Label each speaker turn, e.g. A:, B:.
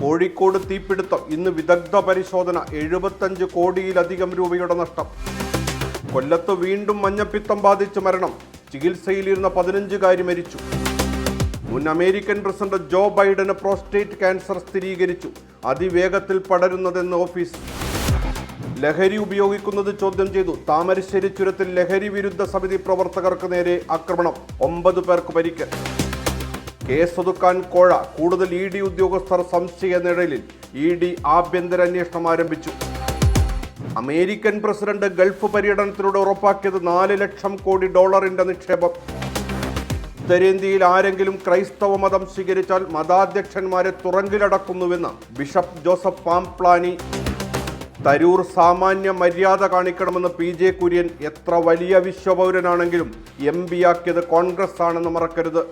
A: കോഴിക്കോട് തീപിടുത്തം, ഇന്ന് വിദഗ്ധ പരിശോധന, 75 കോടിയിലധികം രൂപയുടെ നഷ്ടം. കൊല്ലത്ത് വീണ്ടും മഞ്ഞപ്പിത്തം ബാധിച്ച് മരണം, ചികിത്സയിലിരുന്ന 15കാരി മരിച്ചു. മുൻ അമേരിക്കൻ പ്രസിഡന്റ് ജോ ബൈഡന് പ്രോസ്റ്റേറ്റ് ക്യാൻസർ സ്ഥിരീകരിച്ചു, അതിവേഗത്തിൽ പടരുന്നതെന്ന് ഓഫീസ്. ലഹരി ഉപയോഗിക്കുന്നത് ചോദ്യം ചെയ്തു, താമരശ്ശേരി ചുരത്തിൽ ലഹരി വിരുദ്ധ സമിതി പ്രവർത്തകർക്ക് നേരെ ആക്രമണം, 9 പേർക്ക് പരിക്ക്. കേസൊതുക്കാൻ കോഴ, കൂടുതൽ ED ഉദ്യോഗസ്ഥർ സംശയ നിഴലിൽ, ED ആഭ്യന്തര അന്വേഷണം ആരംഭിച്ചു. American president Gulf പര്യടനത്തിലൂടെ ഉറപ്പാക്കിയത് $4 lakh crore നിക്ഷേപം. ഉത്തരേന്ത്യയിൽ ആരെങ്കിലും ക്രൈസ്തവ മതം സ്വീകരിച്ചാൽ മതാധ്യക്ഷന്മാരെ തുറങ്കിലടക്കുന്നുവെന്ന് ബിഷപ്പ് ജോസഫ് പാംപ്ലാനി. തരൂർ സാമാന്യ മര്യാദ കാണിക്കണമെന്ന് PJ കുര്യൻ. എത്ര വലിയ വിശ്വപൗരനാണെങ്കിലും MP ആക്കിയത് കോൺഗ്രസ് ആണെന്ന് മറക്കരുത്.